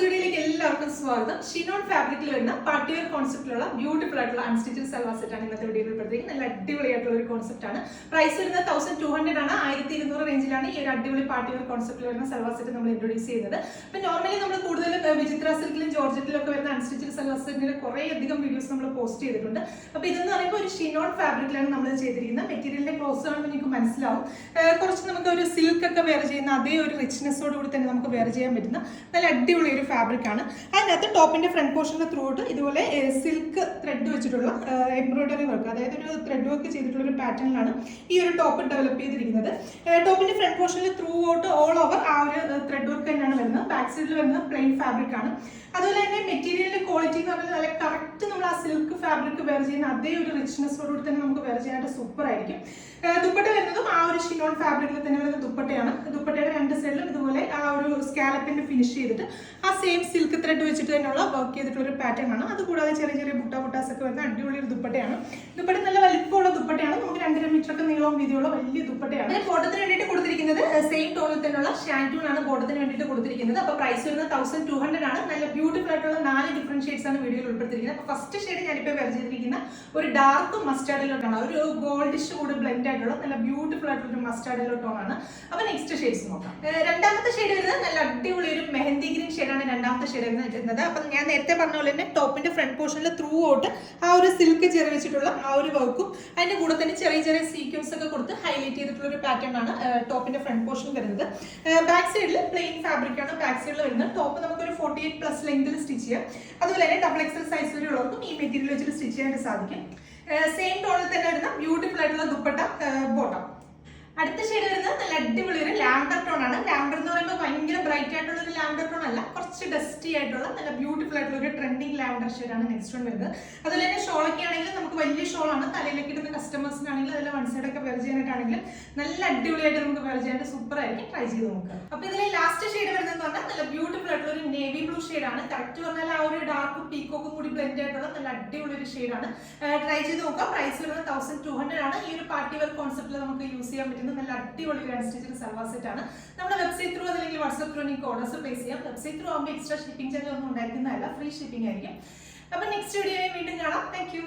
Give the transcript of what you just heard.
സ്റ്റുഡിയോയിലേക്ക് എല്ലാവർക്കും സ്വാഗതം. ഷിനോൺ ഫാബ്രിക്കിൽ വരുന്ന പാർട്ടിവെയർ കോൺസെപ്റ്റിലുള്ള ബ്യൂട്ടിഫുൾ ആയിട്ടുള്ള അൺസ്റ്റിച്ചഡ് സൽവാർ സെറ്റ് ആണ് ഇന്നത്തെ വീഡിയോയിൽ ഉൾപ്പെടുത്തിയത്. നല്ല അടിപൊളിയായിട്ടുള്ള ഒരു കോൺസെപ്റ്റ് ആണ്. പ്രൈസ് വരുന്നത് 1200 ആണ്. 1200 റേഞ്ചിലാണ് ഈ ഒരു അടിപൊളി പാർട്ടിവെയർ കോൺസെപ്റ്റിൽ വരുന്ന സൽവാർ സെറ്റ് നമ്മൾ ഇൻട്രൊഡ്യൂസ് ചെയ്യുന്നത്. അപ്പൊ നോർമലി നമ്മൾ കൂടുതലും വിചിത്ര സിൽക്കിലും ജോർജറ്റിലും ഒക്കെ വരുന്ന അൺസ്റ്റിച്ചഡ് സൽവാർ സെറ്റിന്റെ കുറേ അധികം വീഡിയോസ് നമ്മൾ പോസ്റ്റ് ചെയ്തിട്ടുണ്ട്. അപ്പൊ ഇതെന്ന് പറയുമ്പോൾ ഒരു ഷിനോൺ ഫാബ്രിക്കിലാണ് നമ്മൾ ചെയ്തിരിക്കുന്നത്. മെറ്റീരിയലിന്റെ ക്ലോസ് കാണുമ്പോൾ നിങ്ങൾക്ക് മനസ്സിലാവും. കുറച്ച് നമുക്ക് ഒരു സിൽക്ക് ഒക്കെ വെയർ ചെയ്യുന്ന അതേ ഒരു റിച്ച്നെസ്സോട് കൂടി തന്നെ നമുക്ക് വെയർ ചെയ്യാൻ പറ്റുന്ന നല്ല അടിപൊളി ഒരു ഫാബ്രിക് ആണ്. അതിനകത്ത് ടോപ്പിന്റെ ഫ്രണ്ട് പോർഷന്റെ ത്രൂ ഔട്ട് ഇതുപോലെ സിൽക്ക് ത്രെഡ് വെച്ചിട്ടുള്ള എംബ്രോയിഡറി വർക്ക്, അതായത് ഒരു ത്രെഡ് വർക്ക് ചെയ്തിട്ടുള്ള ഒരു പാറ്റേണിലാണ് ഈ ഒരു ടോപ്പ് ഡെവലപ്പ് ചെയ്തിരിക്കുന്നത്. ടോപ്പിന്റെ ഫ്രണ്ട് പോർഷനിൽ ത്രൂ ഔട്ട് ഓൾ ഓവർ ആ ഒരു ത്രെഡ് വർക്ക് തന്നെയാണ് വരുന്നത്. ബാക്ക് സൈഡിൽ വരുന്നത് പ്ലെയിൻ ഫാബ്രിക് ആണ്. അതുപോലെ തന്നെ മെറ്റീരിയലിന്റെ ക്വാളിറ്റി എന്ന് പറഞ്ഞാൽ നല്ല കറക്റ്റ് നമ്മൾ ആ സിൽക്ക് ഫാബ്രിക് വെയർ ചെയ്യുന്ന അതേ ഒരു റിച്ച്നെസ്സോടുകൂടി തന്നെ നമുക്ക് വെയർ ചെയ്യാനായിട്ട് സൂപ്പർ ആയിരിക്കും. ദുപ്പട്ട വരുന്നതും ആ ഒരു ഷിനോൺ ഫാബ്രിക്കിൽ തന്നെ വരുന്ന ദുപ്പട്ടയാണ്. ദുപ്പട്ടയുടെ രണ്ട് സൈഡിലും ഇതുപോലെ ആ ഒരു സ്കാലപ്പിന്റെ ഫിനിഷ് ചെയ്തിട്ട് ആ സെയിം സിൽക്ക് ത്രെഡ് വെച്ചിട്ട് തന്നെയുള്ള വർക്ക് ചെയ്തിട്ടുള്ള ഒരു പാറ്റേൺ ആണ്. അതുകൂടാതെ ചെറിയ ചെറിയ ബുട്ടാസ് ഒക്കെ വരുന്ന അടിപൊളി ഒരു ദുപ്പട്ടയാണ്. ദുപ്പട്ട നല്ല വലിപ്പമുള്ള ദുപ്പട്ടയാണ്. നമുക്ക് 2.5 മീറ്റർ ഒക്കെ നീളവും വീതിയുള്ള വലിയ ദുപ്പട്ടയാണ്. ബോട്ടത്തിന് വേണ്ടിയിട്ട് കൊടുത്തിരിക്കുന്നത് സെയിം ടോണിൽ തന്നെയുള്ള ഷാൻറ്റൂൺ ആണ് ബോട്ടത്തിന് വേണ്ടിയിട്ട് കൊടുത്തിരിക്കുന്നത്. അപ്പൊ പ്രൈസ് വരുന്നത് 1200 ആണ്. നല്ല ബ്യൂട്ടിഫുൾ ആയിട്ടുള്ള 4 ഡിഫറെന്റ് ഷെയ്ഡ്സ് ആണ് വീഡിയോയിൽ ഉൾപ്പെടുത്തിയിരിക്കുന്നത്. അപ്പൊ ഫസ്റ്റ് ഷെയ്ഡ് ഞാനിപ്പോൾ വെയർ ചെയ്തിരിക്കുന്ന ഒരു ഡാർക്ക് മസ്റ്റാർഡിലോട്ടാണ്. ഒരു ഗോൾഡിഷ് കൂടി ബ്ലെൻഡ് ആയിട്ടുള്ള നല്ല ബ്യൂട്ടിഫുൾ ആയിട്ടുള്ള ഒരു മസ്റ്റാർഡിലോ ടോൺ ആണ്. അപ്പൊ നെക്സ്റ്റ് ഷെയ്ഡ്സ് നോക്കാം. രണ്ടാമത്തെ ഷെയ്ഡ് വരുന്നത് നല്ല അടിപൊളി ഒരു മെഹന്തി ഗ്രീൻ ഷെയ്ഡാണ് രണ്ടാമത്തെ ഷെയ്ഡ് വരുന്നത്. അപ്പൊ ഞാൻ നേരത്തെ പറഞ്ഞ പോലെ തന്നെ ടോപ്പിന്റെ ഫ്രണ്ട് പോർഷനിൽ ത്രൂ ഔട്ട് ആ ഒരു സിൽക്ക് ചെറിയ വെച്ചിട്ടുള്ള ആ ഒരു വർക്കും അതിന്റെ കൂടെ തന്നെ ചെറിയ ചെറിയ സീക്വൻസ് ഒക്കെ കൊടുത്ത് ഹൈലൈറ്റ് ചെയ്തിട്ടുള്ള ഒരു പാറ്റേൺ ആണ് ടോപ്പിന്റെ ഫ്രണ്ട് പോർഷൻ വരുന്നത്. ബാക്ക് സൈഡിൽ പ്ലെയിൻ ഫാബ്രിക് ആണ് ബാക്ക് സൈഡിൽ വരുന്നത്. ടോപ്പ് നമുക്കൊരു 48+ ലെങ്തിൽ സ്റ്റിച്ച് ചെയ്യാം. അതുപോലെ തന്നെ XXL സൈസ് വരെയുള്ളവർക്കും ഈ മെറ്റീരിയൽ വെച്ചിട്ട് സ്റ്റിച്ച് ചെയ്യാനായിട്ട് സാധിക്കും. സെയിം ടോണിൽ തന്നെ വരുന്ന ബ്യൂട്ടിഫുൾ ആയിട്ടുള്ള ദുപ്പട്ട ബോട്ടം. അടുത്ത ഷെയ്ഡ് വരുന്നത് നല്ല അടിപൊളി ഒരു ലാവൻഡർ ടോൺ ആണ്. ലാവൻഡർ എന്ന് പറയുമ്പോൾ ഭയങ്കര ബ്രൈറ്റ് ആയിട്ടുള്ള ഒരു ലാവൻഡർ ടോൺ അല്ല, കുറച്ച് ഡസ്റ്റി ആയിട്ടുള്ള നല്ല ബ്യൂട്ടിഫുൾ ആയിട്ടുള്ള ഒരു ട്രെൻഡിങ് ലാവൻഡർ ഷെയ്ഡാണ് നെക്സ്റ്റ് വൺ വരുന്നത്. അതുപോലെ തന്നെ ഷോളൊക്കെ ആണെങ്കിലും നമുക്ക് വലിയ ഷോളാണ്. തലയിലേക്ക് ഇടുന്ന കസ്റ്റമേഴ്സിനാണെങ്കിലും അതിൽ വൺ സൈഡ് ഒക്കെ വെയർ ചെയ്യാനായിട്ടാണെങ്കിലും നല്ല അടിപൊളിയായിട്ട് നമുക്ക് വെയർ ചെയ്യാനായിട്ട് സൂപ്പർ ആയിരിക്കും. ട്രൈ ചെയ്ത് നോക്കുക. അപ്പൊ ഇതിലെ ലാസ്റ്റ് ഷെയ്ഡ് വരുന്നതെന്ന് പറഞ്ഞാൽ നല്ല ബ്യൂട്ടിഫുൾ ആയിട്ടുള്ള ഒരു നേവി ബ്ലൂ ഷെയ്ഡാണ്. കറക്റ്റ് പറഞ്ഞാൽ ആ ഒരു ഡാർക്ക് പീക്കോക്കും കൂടി ബ്ലെൻഡ് ആയിട്ടുള്ള നല്ല അടിപൊളി ഒരു ഷെയ്ഡാണ്. ട്രൈ ചെയ്ത് നോക്കുക. പ്രൈസ് വരുന്നത് 1200 ആണ്. ഈ ഒരു പാർട്ടി വെയർ കോൺസെപ്റ്റിൽ നമുക്ക് യൂസ് ചെയ്യാൻ പറ്റുന്ന നല്ല അടിപൊളി അൺസ്റ്റിച്ചഡ് സൽവാർ സെറ്റ് ആണ്. നമ്മുടെ വെബ്സൈറ്റ് ത്രൂ അല്ലെങ്കിൽ വാട്സ്ആപ്പ് ത്രൂ നിങ്ങൾക്ക് ഓർഡേഴ്സ് പ്ലേസ് ചെയ്യാം. വെബ്സൈറ്റ് ത്രൂ ആകുമ്പോൾ എക്സ്ട്രാ ഷിപ്പിംഗ് ചാർജ് ഒന്നും ഉണ്ടായിരിക്കുന്നതല്ല, ഫ്രീ ഷിപ്പിംഗ് ആയിരിക്കും. അപ്പൊ നെക്സ്റ്റ് വീഡിയോയിൽ വീണ്ടും കാണാം. Thank you.